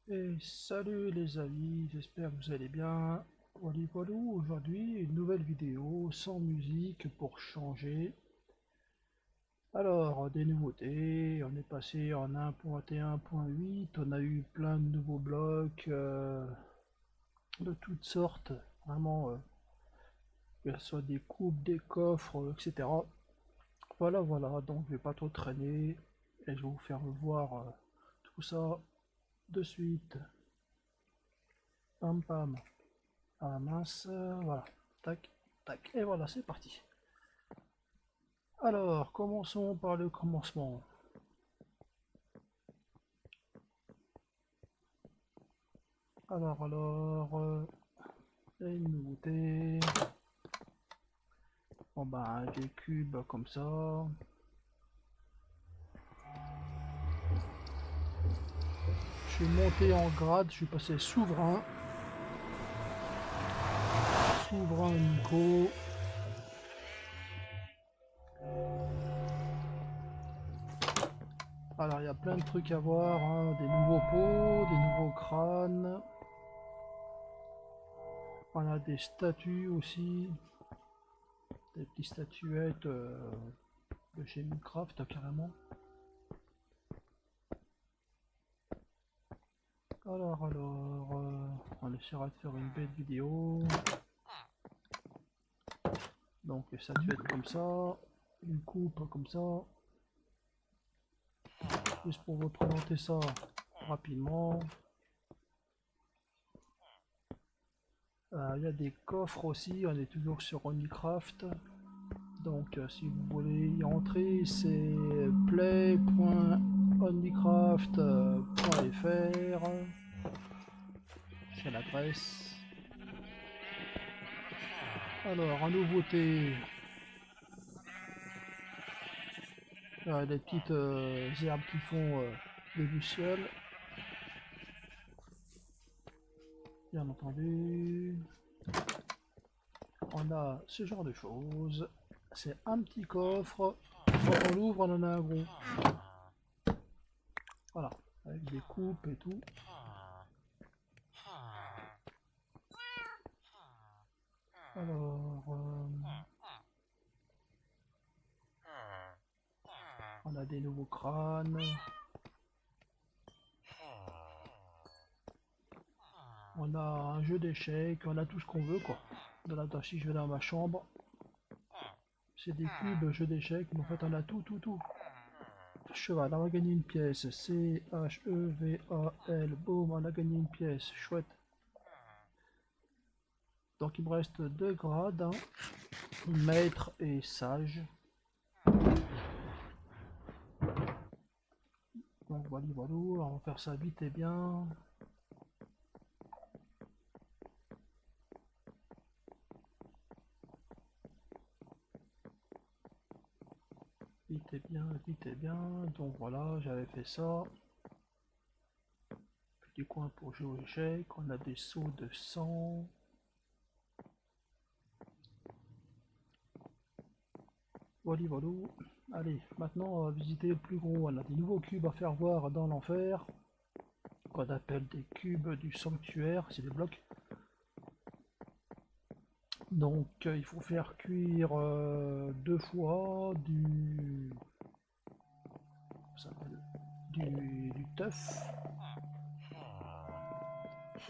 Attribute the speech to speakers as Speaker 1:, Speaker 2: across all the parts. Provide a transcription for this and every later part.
Speaker 1: Et salut les amis, j'espère que vous allez bien. Voilà, voilà, aujourd'hui une nouvelle vidéo sans musique pour changer. Alors, des nouveautés, on est passé en 1.1.8, on a eu plein de nouveaux blocs de toutes sortes, vraiment, que ce soit des coupes, des coffres, etc. Voilà, voilà, donc je vais pas trop traîner et je vais vous faire voir tout ça de suite. Pam pam. Ah mince, voilà, tac, tac, et voilà, c'est parti. Alors, commençons par le commencement. Il y a une nouveauté. Bon bah, des cubes comme ça. Je suis monté en grade, je suis passé souverain. Souverain Nico. Alors, il y a plein de trucs à voir, hein. Des nouveaux pots, des nouveaux crânes. On a des statues aussi. Des petites statuettes de chez Minecraft, carrément. On essaiera de faire une belle vidéo. Donc ça doit être comme ça, une coupe comme ça. Juste pour vous présenter ça rapidement. Il y a des coffres aussi, on est toujours sur Minecraft. Donc si vous voulez y entrer, c'est play.onlycraft.fr. C'est l'adresse. Alors, en nouveauté, des petites herbes qui font des lucioles, bien entendu. On a ce genre de choses. C'est un petit coffre. Quand on l'ouvre, on en a un gros. Voilà, avec des coupes et tout. Alors, on a des nouveaux crânes. On a un jeu d'échecs. On a tout ce qu'on veut, quoi. Si je vais dans ma chambre, c'est des cubes, jeu d'échecs. Mais en fait, on a tout, tout, tout. Cheval, on a gagné une pièce. C-H-E-V-A-L. Boum, on a gagné une pièce. Chouette. Donc, il me reste deux grades, hein. Maître et sage. Donc voilà, voilà, on va faire ça vite et bien. Vite et bien, vite et bien. Donc voilà, j'avais fait ça. Petit coin pour jouer aux échecs. On a des sauts de sang. Voilà, voilà. Allez, maintenant on va visiter le plus gros. On a des nouveaux cubes à faire voir dans l'enfer. Qu'on appelle des cubes du sanctuaire. C'est des blocs. Donc il faut faire cuire deux fois du teuf.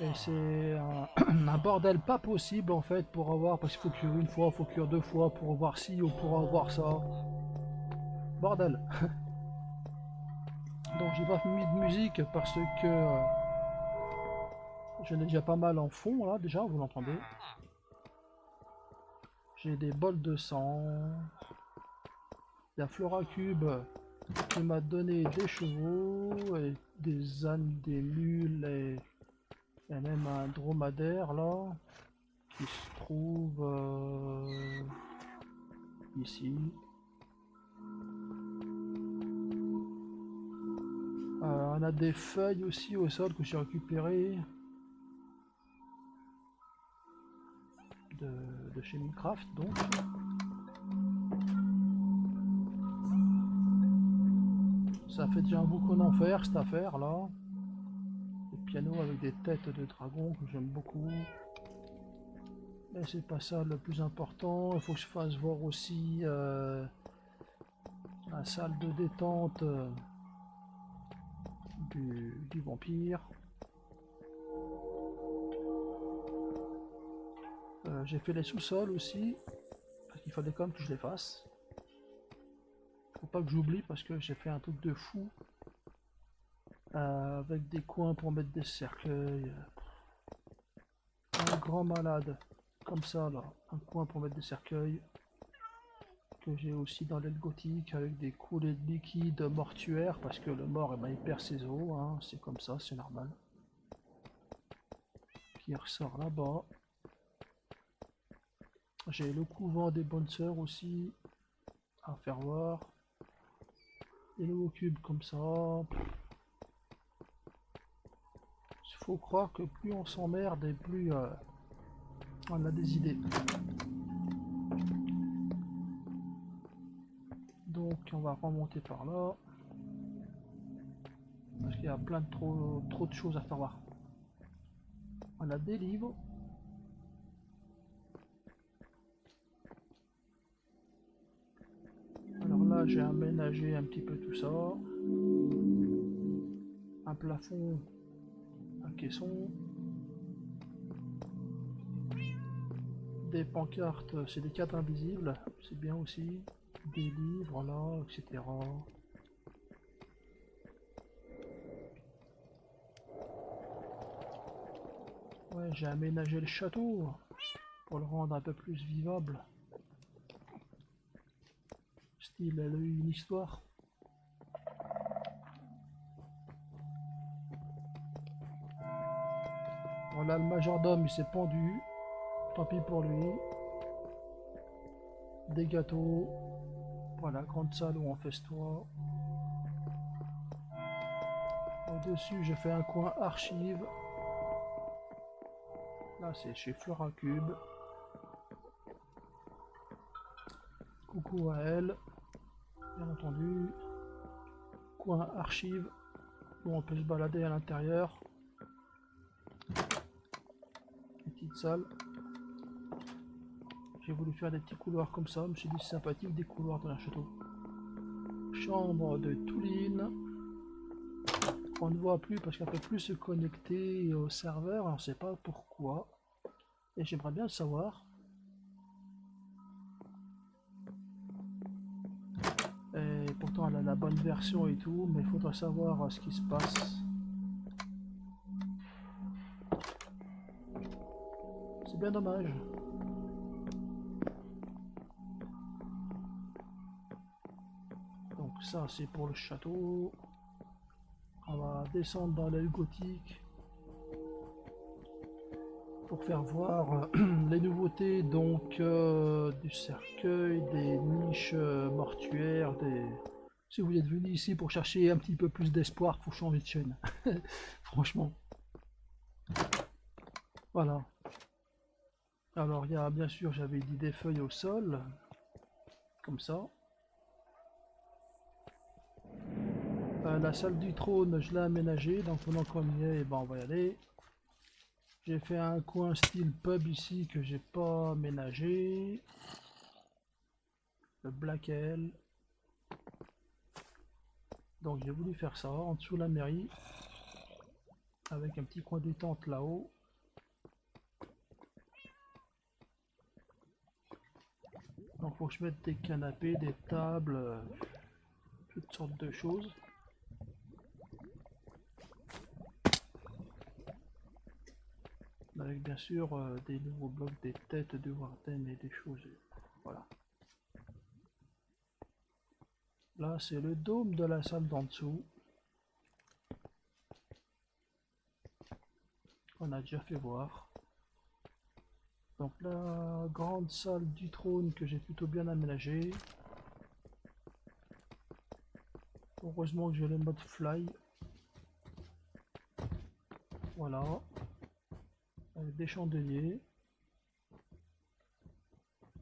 Speaker 1: Et c'est un bordel pas possible en fait pour avoir, parce qu'il faut cuire une fois, il faut cuire deux fois pour avoir ci ou pour avoir ça. Bordel. Donc j'ai pas mis de musique parce que j'en ai déjà pas mal en fond là, déjà, vous l'entendez. J'ai des bols de sang. Il y a Flora Cube qui m'a donné des chevaux, et des ânes, des mules et même un dromadaire là qui se trouve ici. On a des feuilles aussi au sol que j'ai récupérées de chez Minecraft donc. Ça fait déjà un bout qu'on en fait cette affaire là. piano avec des têtes de dragon que j'aime beaucoup. Mais c'est pas ça le plus important. Il faut que je fasse voir aussi la salle de détente du vampire. J'ai fait les sous-sols aussi, parce qu'il fallait quand même que je les fasse. Faut pas que j'oublie parce que j'ai fait un truc de fou. Avec des coins pour mettre des cercueils. Un grand malade, comme ça là. Un coin pour mettre des cercueils. Que j'ai aussi dans l'aile gothique avec des coulées de liquide mortuaire parce que le mort, eh ben, il perd ses os, hein. C'est comme ça, c'est normal. Qui ressort là-bas. J'ai le couvent des bonnes sœurs aussi à faire voir. Des nouveaux cubes comme ça. Il faut croire que plus on s'emmerde et plus on a des idées. Donc on va remonter par là. Parce qu'il y a plein de trop de choses à faire voir. On a des livres. Alors là j'ai aménagé un petit peu tout ça. Un plafond, un caisson. Des pancartes, c'est des cadres invisibles, c'est bien aussi. Des livres là, etc. Ouais, j'ai aménagé le château pour le rendre un peu plus vivable. Style, elle a eu une histoire. Voilà, le majordome il s'est pendu. Tant pis pour lui. Des gâteaux. Voilà, grande salle où on festoie. Au-dessus, j'ai fait un coin archive. Là, c'est chez Flora Cube. Coucou à elle, bien entendu. Coin archive où on peut se balader à l'intérieur. Une petite salle. J'ai voulu faire des petits couloirs comme ça, je me suis dit c'est sympathique des couloirs dans un château. Chambre de Touline. On ne voit plus parce qu'elle ne peut plus se connecter au serveur, on ne sait pas pourquoi. Et j'aimerais bien le savoir. Et pourtant elle a la bonne version et tout, mais il faudra savoir ce qui se passe. C'est bien dommage. Donc ça c'est pour le château. On va descendre dans l'aile gothique pour faire voir les nouveautés donc du cercueil, des niches mortuaires, Si vous êtes venu ici pour chercher un petit peu plus d'espoir, faut changer de chaîne. Franchement. Voilà. Alors il y a bien sûr, j'avais dit des feuilles au sol, comme ça. La salle du trône, je l'ai aménagée, donc pendant qu'on y est, ben, on va y aller. J'ai fait un coin style pub ici que j'ai pas aménagé. Le Black L. Donc j'ai voulu faire ça en dessous de la mairie. Avec un petit coin détente là-haut. Donc faut que je mette des canapés, des tables, toutes sortes de choses. Avec bien sûr des nouveaux blocs, des têtes de Warden et des choses. Voilà. Là c'est le dôme de la salle d'en dessous. On a déjà fait voir. Donc la grande salle du trône que j'ai plutôt bien aménagée. Heureusement que j'ai le mode fly. Voilà. Avec des chandeliers.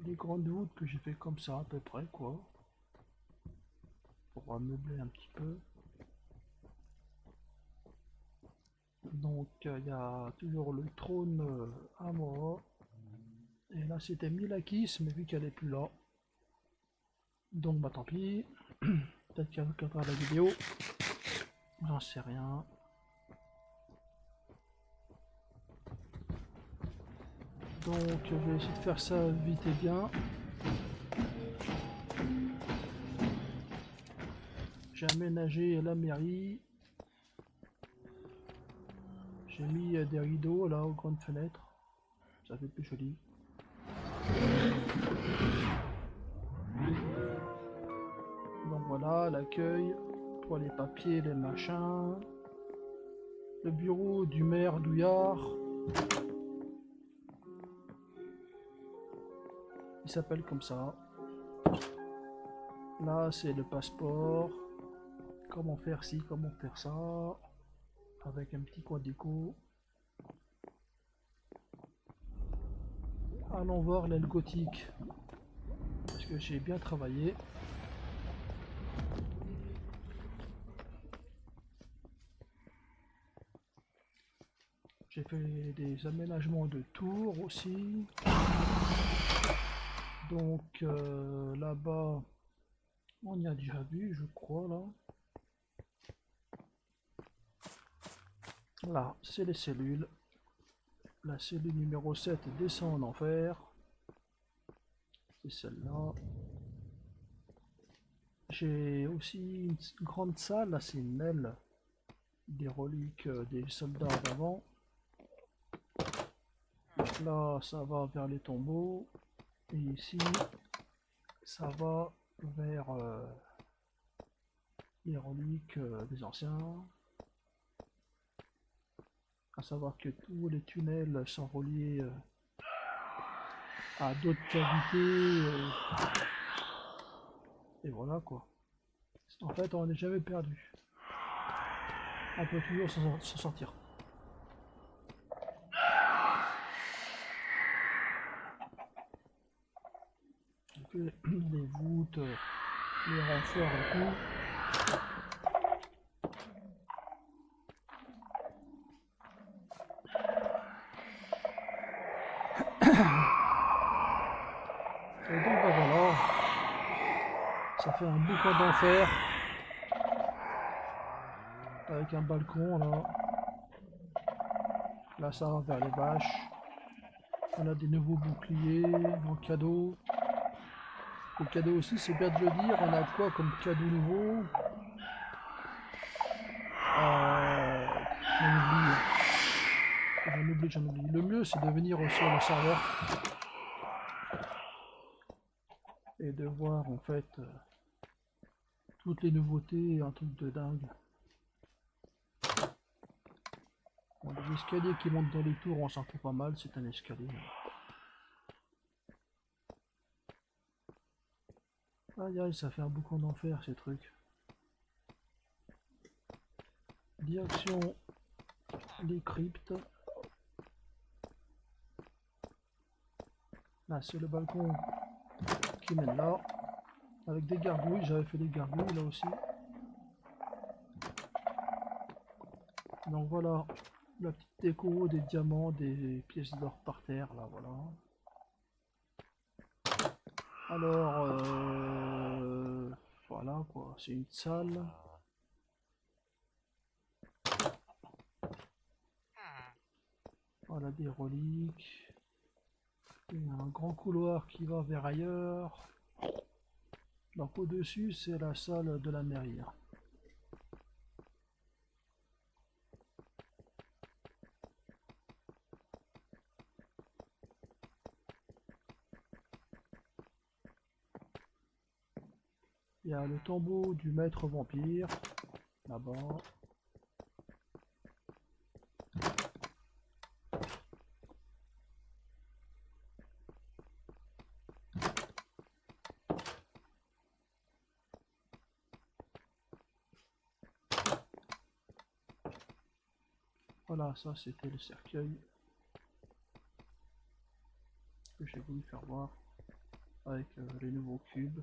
Speaker 1: Des grandes voûtes que j'ai fait comme ça à peu près quoi. Pour meubler un petit peu. Donc il y a toujours le trône à moi. Et là c'était Milakis, mais vu qu'elle est plus là. Donc bah tant pis. Peut-être qu'elle regardera la vidéo. J'en sais rien. Donc je vais essayer de faire ça vite et bien. J'ai aménagé la mairie. J'ai mis des rideaux là aux grandes fenêtres. Ça fait plus joli. Donc voilà, l'accueil pour les papiers, les machins. Le bureau du maire Douillard. Il s'appelle comme ça. Là, c'est le passeport. Comment faire ci, comment faire ça. Avec un petit coin déco. Allons voir l'aile gothique. Parce que j'ai bien travaillé. J'ai fait des aménagements de tours aussi. Donc là-bas, on y a déjà vu, je crois, là. Là, c'est les cellules. La cellule numéro 7 descend en enfer. C'est celle-là. J'ai aussi une grande salle, là c'est une aile des reliques des soldats d'avant. Là, ça va vers les tombeaux. Et ici, ça va vers les reliques des anciens. À savoir que tous les tunnels sont reliés à d'autres cavités. Et voilà quoi. En fait, on n'est jamais perdu. On peut toujours s'en sortir. Les voûtes, les renforts et tout. Et donc bah voilà, ça fait un boucan d'enfer avec un balcon là. Là ça va vers les vaches. On a des nouveaux boucliers en cadeau. Le cadeau aussi, c'est bien de le dire. On a quoi comme cadeau nouveau? J'en oublie. Le mieux, c'est de venir sur le serveur et de voir en fait toutes les nouveautés, un truc de dingue. Bon, les escaliers qui montent dans les tours, on s'en fout pas mal, c'est un escalier. Aïe aïe, ça fait un boucan d'enfer ces trucs. Direction les cryptes. Là, c'est le balcon qui mène là. Avec des gargouilles, j'avais fait des gargouilles là aussi. Donc voilà, la petite déco, des diamants, des pièces d'or par terre, là voilà. Alors, voilà quoi, c'est une salle. Voilà des reliques. Il y a un grand couloir qui va vers ailleurs. Donc au-dessus, c'est la salle de la mairie. Il y a le tombeau du maître vampire, là-bas. Voilà, ça c'était le cercueil que j'ai voulu faire voir avec les nouveaux cubes.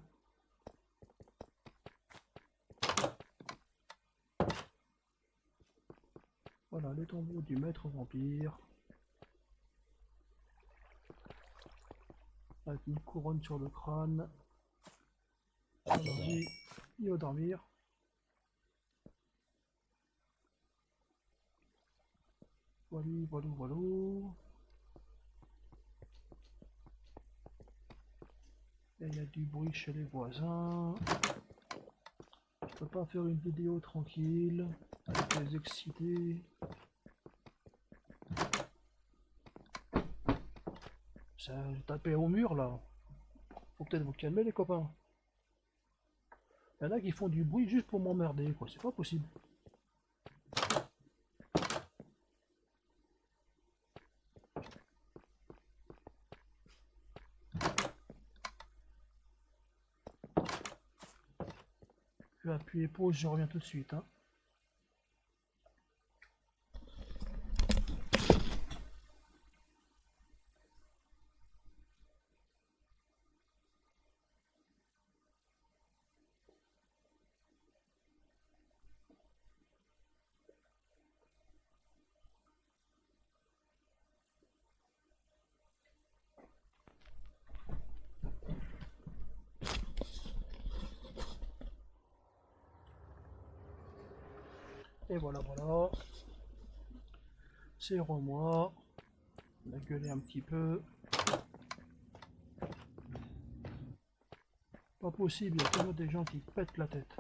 Speaker 1: Voilà, Voilà les tombeaux du maître vampire. Avec une couronne sur le crâne. Alors il va dormir. Voilà, voilà, voilà. Et il y a du bruit chez les voisins. Je peux pas faire une vidéo tranquille avec les excités. Ça tapé au mur là. Faut peut-être vous calmer les copains. Il y en a qui font du bruit juste pour m'emmerder quoi, c'est pas possible. Je vais appuyer pause, je reviens tout de suite. Hein. Et voilà, voilà. C'est moi. On a gueulé un petit peu. Pas possible, il y a toujours des gens qui pètent la tête.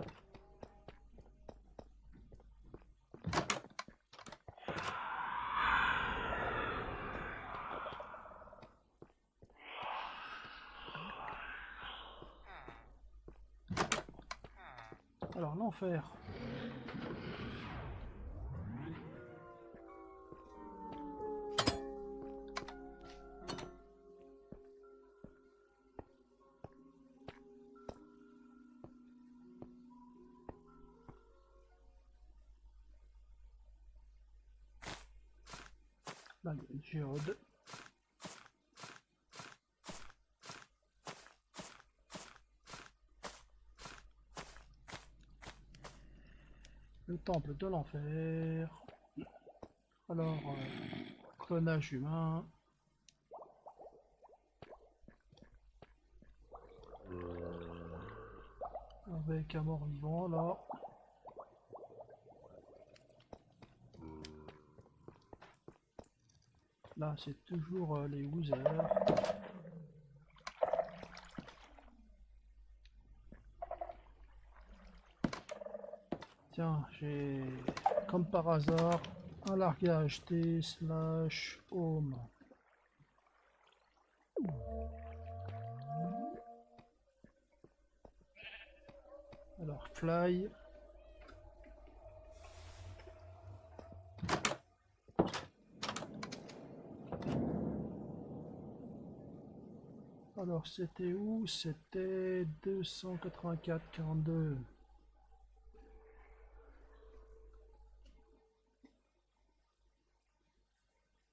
Speaker 1: Alors l'enfer. Là, il y a une géode. Le temple de l'enfer. Alors, clonage humain. Avec un mort-vivant là. Là, c'est toujours les Woozer. Tiens, j'ai, comme par hasard, un largage T/home. Alors, fly. Alors, c'était où? C'était 284,42.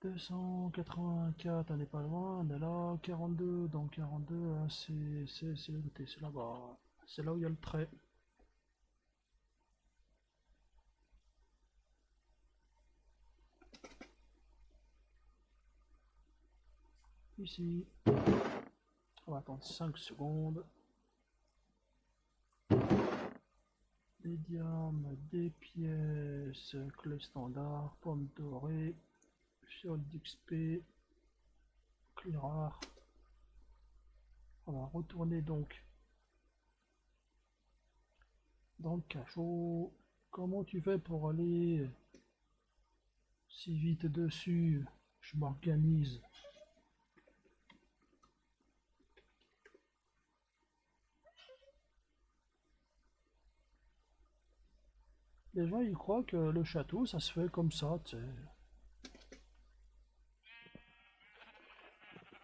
Speaker 1: 284, on n'est pas loin, on est là, 42, donc 42, hein, c'est là-bas, c'est là où il y a le trait. Ici, on va attendre 5 secondes. Des diamants, des pièces, clé standard, pomme dorée, fiole d'XP, clé rare. On va retourner donc dans le cachot. Comment tu fais pour aller si vite dessus? Je m'organise. Les gens ils croient que le château ça se fait comme ça, tu sais.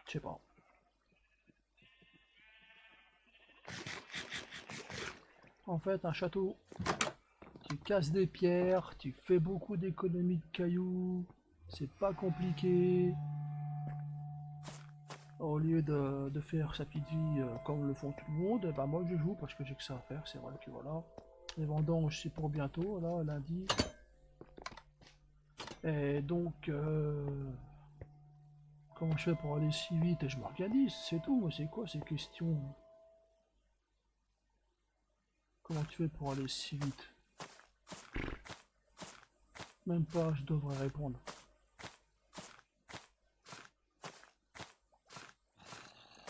Speaker 1: Je sais pas. En fait, un château, tu casses des pierres, tu fais beaucoup d'économies de cailloux, c'est pas compliqué. Au lieu de faire sa petite vie comme le font tout le monde, bah moi je joue parce que j'ai que ça à faire, c'est vrai que voilà. Les vendanges c'est pour bientôt, là, lundi. Et donc, comment je fais pour aller si vite? Je m'organise, c'est tout. C'est quoi ces questions? Comment tu fais pour aller si vite? Même pas, je devrais répondre.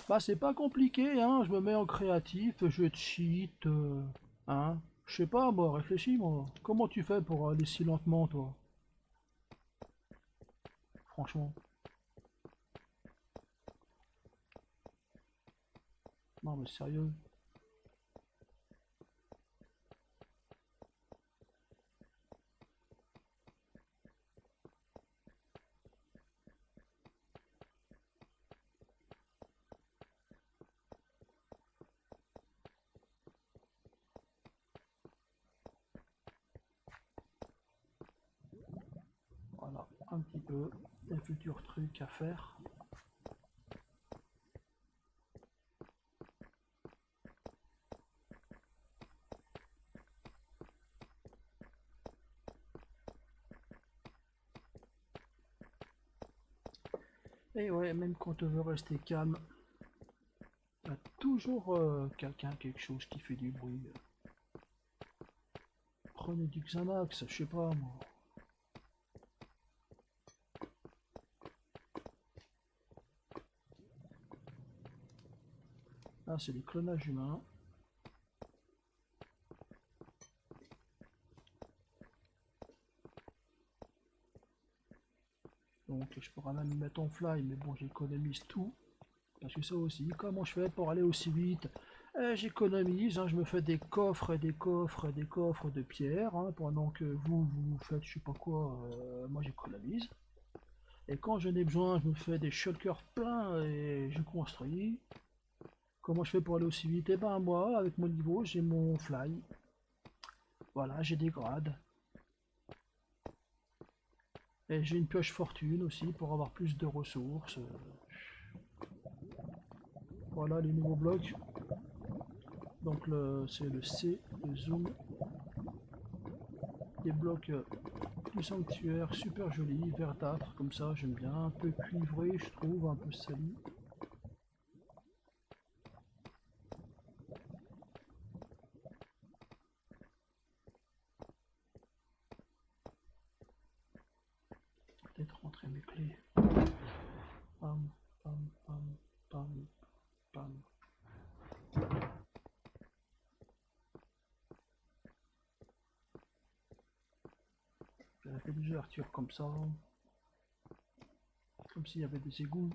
Speaker 1: Bah c'est pas compliqué, hein. Je me mets en créatif, je cheat, hein. Je sais pas, moi, réfléchis, moi. Comment tu fais pour aller si lentement, toi? Franchement. Non, mais sérieux. Voilà, un petit peu les futurs trucs à faire. Et ouais, même quand tu veux rester calme, il y a toujours quelqu'un, quelque chose qui fait du bruit. Prenez du Xanax, je sais pas moi. Là, c'est du clonage humain. Donc je pourrais même mettre en fly, mais bon, j'économise tout. Parce que ça aussi, comment je fais pour aller aussi vite? J'économise, hein, je me fais des coffres et des coffres et des coffres de pierre, hein, pendant que vous faites je sais pas quoi, moi j'économise. Et quand j'en ai besoin, je me fais des shulkers pleins et je construis. Comment je fais pour aller aussi vite? Eh ben moi, avec mon niveau, j'ai mon fly. Voilà, j'ai des grades. Et j'ai une pioche fortune aussi pour avoir plus de ressources. Voilà les nouveaux blocs. Donc c'est le C, le zoom. Des blocs du sanctuaire, super joli, verdâtre comme ça, j'aime bien. Un peu cuivré, je trouve, un peu sali. Peut-être rentrer mes clés. Pam, pam, pam, pam, pam. J'avais fait des ouvertures comme ça, comme s'il y avait des égouts.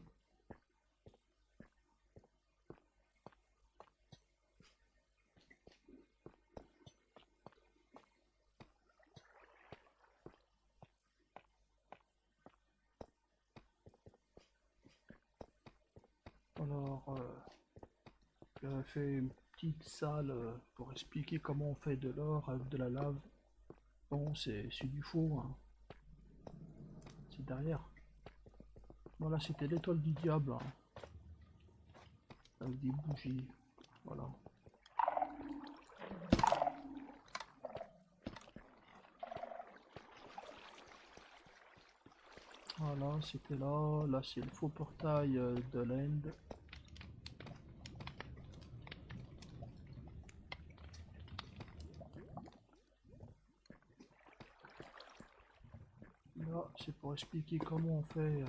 Speaker 1: Alors, j'avais fait une petite salle pour expliquer comment on fait de l'or avec de la lave. Bon, c'est du faux, hein. C'est derrière. Voilà, c'était l'étoile du diable, hein, avec des bougies. Voilà. Voilà, c'était là. Là, c'est le faux portail de l'Inde. Là, c'est pour expliquer comment on fait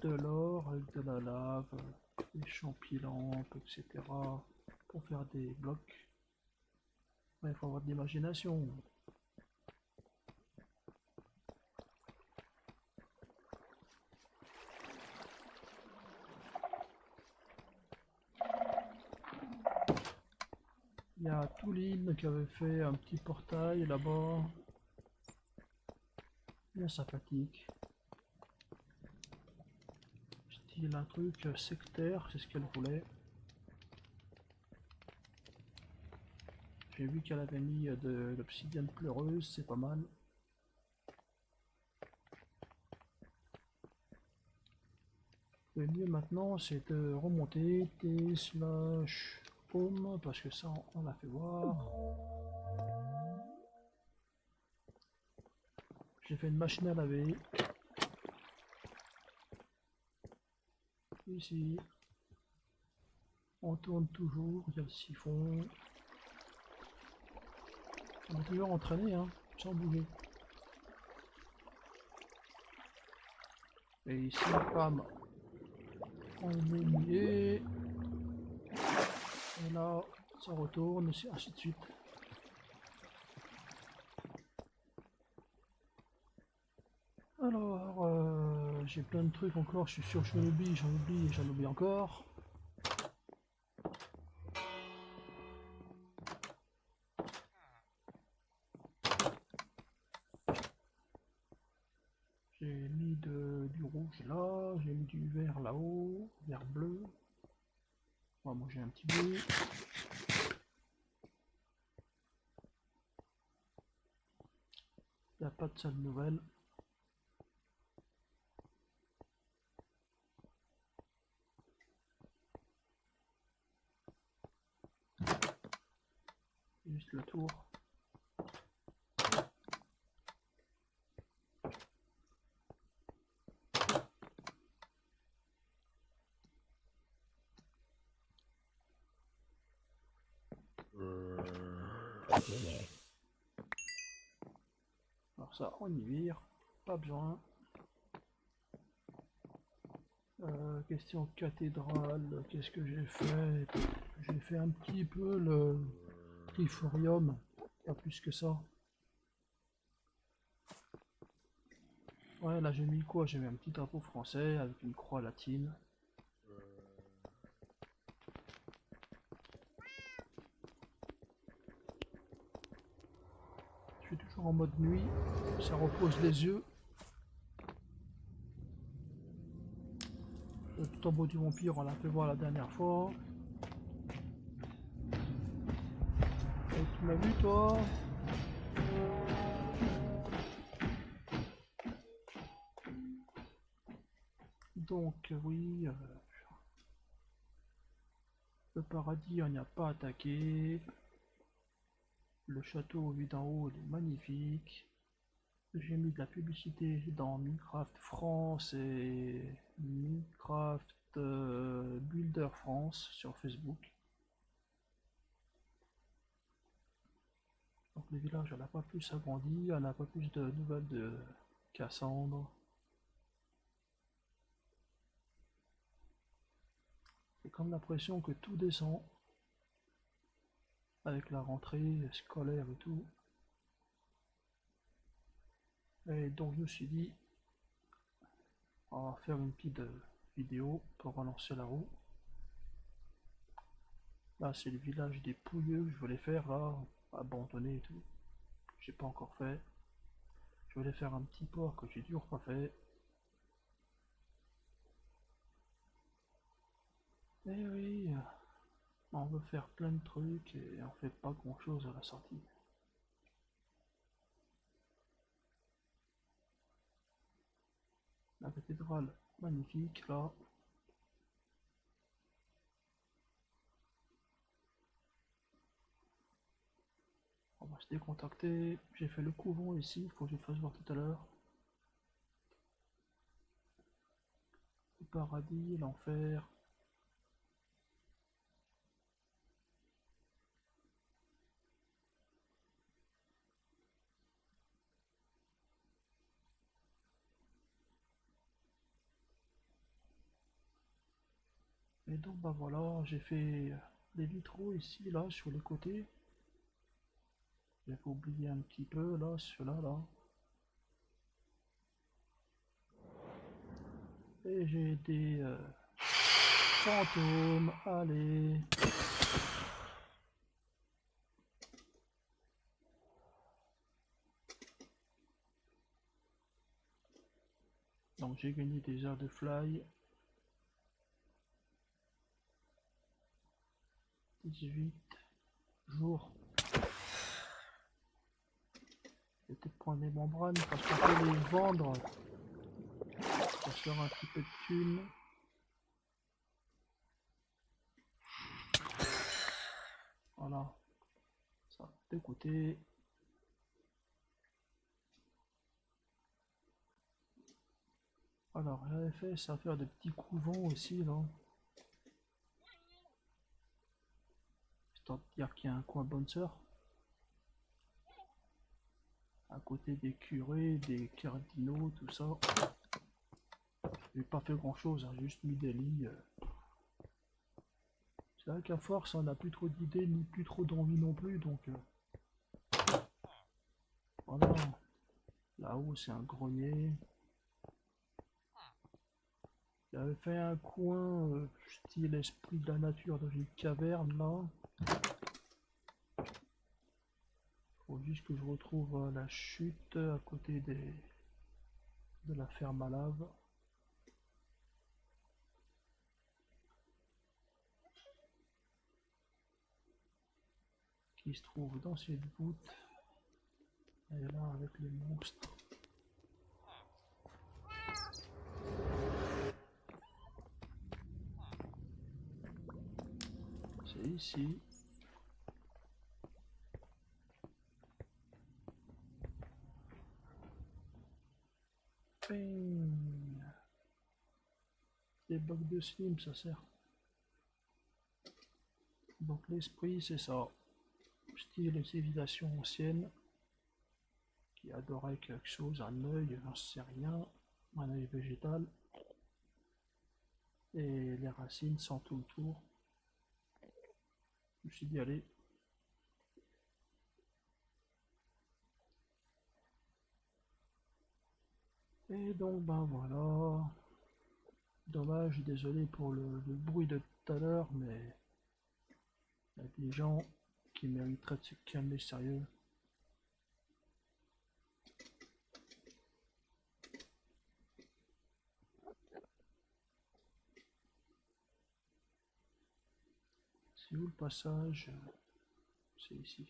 Speaker 1: de l'or avec de la lave, des champilampes, etc. pour faire des blocs. Ouais, il faut avoir de l'imagination. Il y a Touline qui avait fait un petit portail là-bas. Bien sympathique. Style un truc sectaire, c'est ce qu'elle voulait. J'ai vu qu'elle avait mis de l'obsidienne pleureuse, c'est pas mal. Le mieux maintenant, c'est de remonter T/home, parce que ça, on l'a fait voir. J'ai fait une machine à laver. Ici. On tourne toujours, il y a le siphon. On est toujours entraîné, hein, sans bouger. Et ici, bam, on est mouillé. Et là, ça retourne, et ainsi de suite. Alors, j'ai plein de trucs encore, je suis sûr que j'en oublie, et j'en oublie encore. J'ai mis du rouge là, j'ai mis du vert là-haut, vert bleu. On va manger un petit bout. Il n'y a pas de sale nouvelle. Juste le tour. Alors ça, on y vire, pas besoin. Question cathédrale, qu'est-ce que j'ai fait? J'ai fait un petit peu le triforium, pas plus que ça. Ouais, là j'ai mis quoi? J'ai mis un petit drapeau français avec une croix latine. Je suis toujours en mode nuit, ça repose les yeux. Le tombeau du vampire, on l'a fait voir la dernière fois. Et tu m'as vu toi? Donc oui, le paradis on n'y a pas attaqué. Le château vu d'en haut il est magnifique. J'ai mis de la publicité dans Minecraft France et Minecraft Builder France sur Facebook. Donc le village n'a pas plus agrandi, on n'a pas plus de nouvelles de Cassandre. J'ai comme l'impression que tout descend avec la rentrée scolaire et tout. Et donc je me suis dit, on va faire une petite vidéo pour relancer la roue. Là c'est le village des Pouilleux que je voulais faire là, abandonné et tout. J'ai pas encore fait. Je voulais faire un petit port que j'ai toujours pas fait. Et oui, on veut faire plein de trucs et on fait pas grand chose à la sortie. La cathédrale, magnifique là. On va se décontacter. J'ai fait le couvent ici, il faut que je le fasse voir tout à l'heure. Le paradis, l'enfer. Et donc bah voilà, j'ai fait les vitraux ici, là, sur les côtés. J'avais oublié un petit peu là, ceux-là là. Et j'ai des fantômes, allez. Donc j'ai gagné des heures de fly. 18 jours. C'était pour des membranes parce qu'on peut les vendre pour faire un petit peu de thunes. Voilà. Ça, de côté. Alors, j'avais fait ça faire des petits couvents aussi, là. Histoire de dire qu'il y a un coin bonne sœur. À côté des curés, des cardinaux, tout ça. J'ai pas fait grand chose, hein, juste mis des lits. C'est vrai qu'à force, on n'a plus trop d'idées, ni plus trop d'envie non plus, donc voilà. Là-haut, c'est un grenier. J'avais fait un coin style esprit de la nature dans une caverne là. Faut juste que je retrouve la chute à côté de la ferme à lave. Qui se trouve dans cette voûte. Et là avec les monstres. C'est ici. Ping. Des blocs de slim, ça sert. Donc l'esprit, c'est ça. Style les civilisations anciennes. Qui adorait quelque chose, un œil, j'en sais rien. Un œil végétal. Et les racines sont tout autour. Je me suis dit, allez. Et donc, ben voilà. Dommage, désolé pour le bruit de tout à l'heure, mais il y a des gens qui mériteraient de se calmer sérieux. C'est où le passage? C'est ici.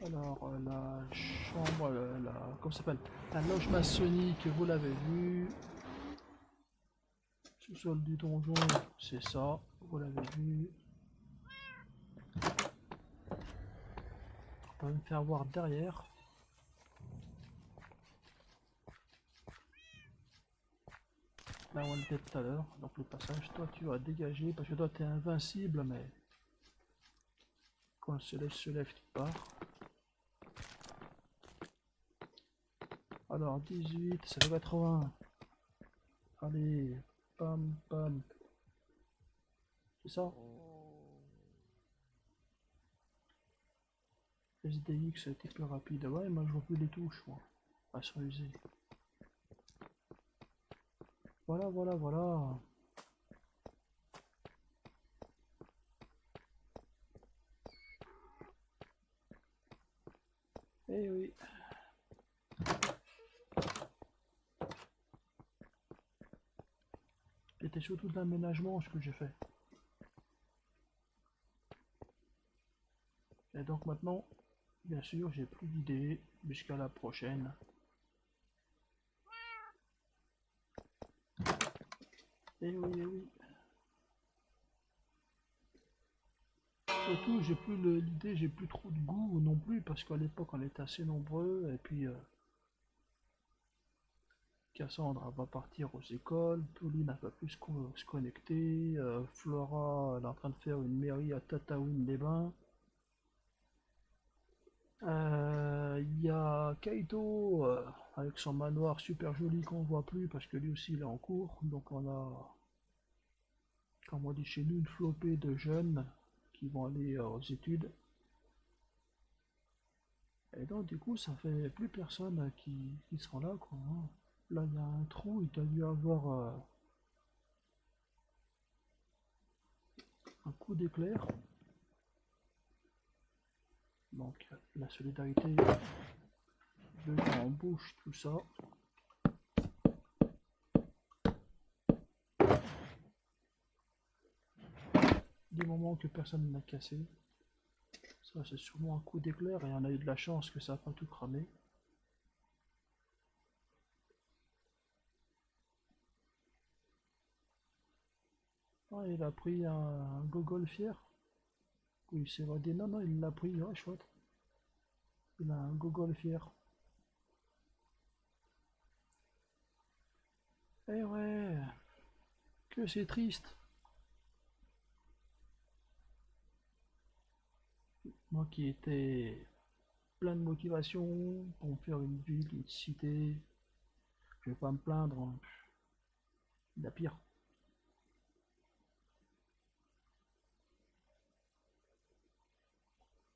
Speaker 1: Alors, la chambre, comment ça s'appelle? La loge maçonnique, vous l'avez vu. Sous-sol du donjon, c'est ça, vous l'avez vu. On va me faire voir derrière. Là où on était tout à l'heure. Donc le passage, toi tu vas dégager parce que toi tu es invincible, mais quand le soleil se lève, tu pars. Alors 18, ça fait 80. Allez, pam pam. C'est ça? SDX a été plus rapide. Ouais, moi je vois plus les touches, moi. Elles sont usées. Voilà, voilà, voilà. Eh oui. C'était surtout de l'aménagement ce que j'ai fait. Et donc maintenant, bien sûr, j'ai plus d'idées jusqu'à la prochaine. Eh oui, eh oui. Surtout, j'ai plus l'idée, j'ai plus trop de goût non plus, parce qu'à l'époque, on était assez nombreux, et puis Cassandra va partir aux écoles, Pauline ne va plus se connecter, Flora, elle est en train de faire une mairie à Tataouine-les-Bains. Il y a Kaito avec son manoir super joli qu'on voit plus parce que lui aussi il est en cours. Donc on a, comme on dit chez nous, une flopée de jeunes qui vont aller aux études. Et donc du coup ça fait plus personne qui sera là quoi, hein. Là il y a un trou, il doit dû avoir un coup d'éclair. Donc la solidarité veut qu'on bouge tout ça. Du moment que personne n'a cassé. Ça c'est sûrement un coup d'éclair et on a eu de la chance que ça n'a pas tout cramé. Ah, il a pris un gogol fier. Oui, il s'est évadé. Non, non, il l'a pris. Ouais, chouette. Il a un gogol fier. Eh ouais, que c'est triste. Moi qui étais plein de motivation pour me faire une ville, une cité. Je vais pas me plaindre, hein. Il y a pire.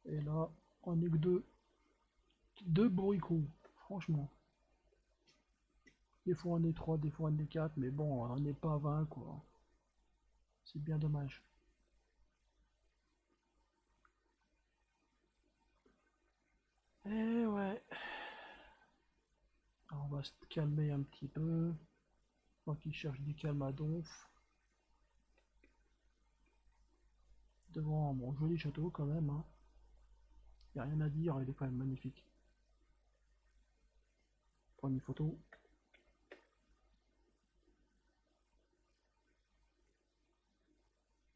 Speaker 1: Et là, on est que deux. Deux bourricots, franchement. Des fois on est trois, des fois on est quatre, mais bon, on n'est pas 20 quoi. C'est bien dommage. Eh ouais, alors, on va se calmer un petit peu. Moi qui cherche du calme à donf. Devant mon joli château quand même, hein. Y a rien à dire, il est quand même magnifique. Prendre une photo.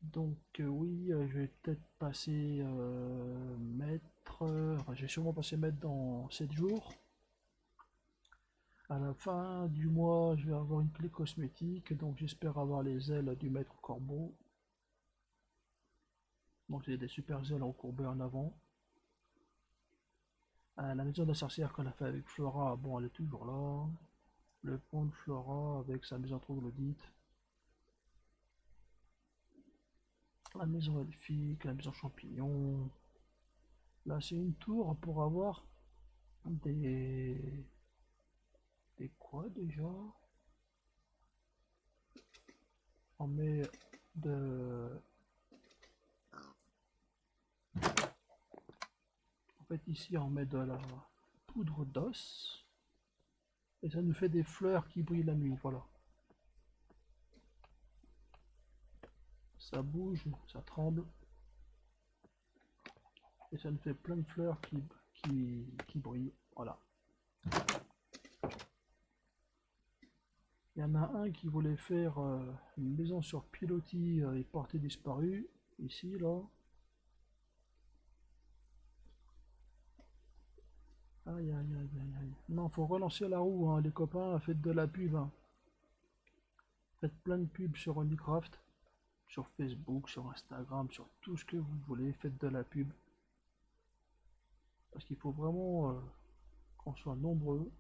Speaker 1: Donc oui, je vais peut-être passer maître. Enfin, je vais sûrement passer maître dans 7 jours. À la fin du mois, je vais avoir une clé cosmétique, donc j'espère avoir les ailes du maître corbeau. Donc j'ai des super ailes recourbées en avant. La maison de la sorcière qu'on a fait avec Flora, bon elle est toujours là. Le pont de Flora avec sa maison troglodyte. La maison elfique, la maison champignon. Là c'est une tour pour avoir des... Des quoi déjà? On met de... En fait ici on met de la poudre d'os. Et ça nous fait des fleurs qui brillent la nuit, voilà. Ça bouge, ça tremble. Et ça nous fait plein de fleurs qui brillent, voilà. Il y en a un qui voulait faire une maison sur pilotis et portée disparue. Ici, là. Aïe, aïe, aïe, aïe, aïe. Non, faut relancer la roue, hein, les copains, faites de la pub, hein. Faites plein de pubs sur Minecraft, sur Facebook, sur Instagram, sur tout ce que vous voulez, faites de la pub. Parce qu'il faut vraiment qu'on soit nombreux.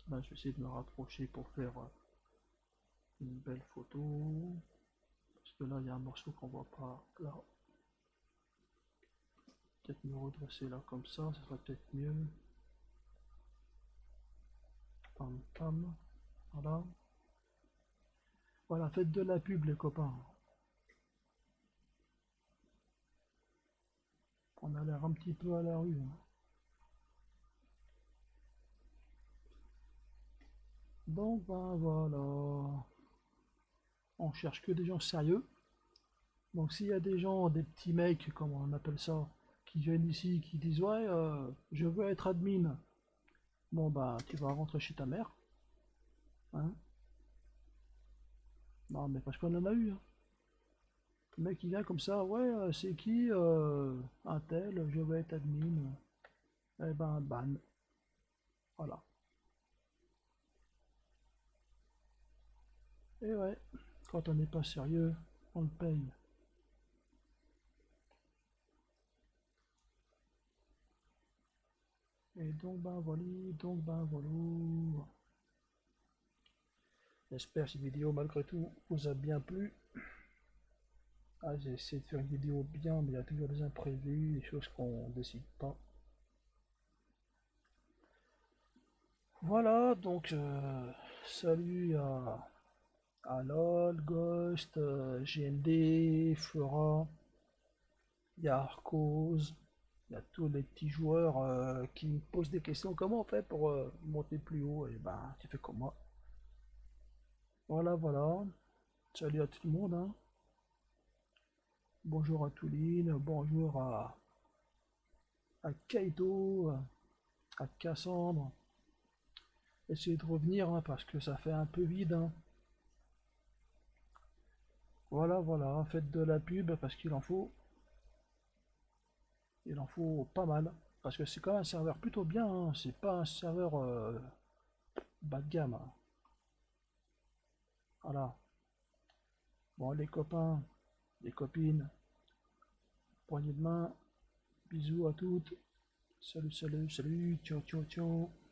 Speaker 1: Là, je vais essayer de me rapprocher pour faire une belle photo. Parce que là, il y a un morceau qu'on voit pas là. Peut-être me redresser là comme ça sera peut-être mieux. Pam pam. Voilà. Voilà, faites de la pub les copains. On a l'air un petit peu à la rue, hein. Donc ben voilà. On cherche que des gens sérieux. Donc s'il y a des gens, des petits mecs, comme on appelle ça, qui viennent ici, qui disent ouais, je veux être admin. Bon bah tu vas rentrer chez ta mère. Hein. Non mais parce qu'on en a eu, hein. Le mec il vient comme ça, ouais, c'est qui un tel, je veux être admin. Eh ben ban. Voilà. Et ouais, quand on n'est pas sérieux, on le paye. Et donc ben voilà, donc ben voilà. J'espère que cette vidéo malgré tout vous a bien plu. Ah, j'ai essayé de faire une vidéo bien, mais il y a toujours des imprévus, des choses qu'on décide pas. Voilà, donc salut à LOL, Ghost, GND, Flora, il y a Arcos, il y a tous les petits joueurs qui me posent des questions. Comment on fait pour monter plus haut? Et ben, tu fais comme moi. Voilà, voilà. Salut à tout le monde, hein. Bonjour à Touline, bonjour à Kaito, à Cassandre. Essayez de revenir hein, parce que ça fait un peu vide, hein. Voilà, voilà, faites de la pub parce qu'il en faut. Il en faut pas mal. Parce que c'est quand même un serveur plutôt bien, hein. C'est pas un serveur bas de gamme, hein. Voilà. Bon, les copains, les copines, poignée de main, bisous à toutes. Salut, salut, salut, ciao, ciao, ciao.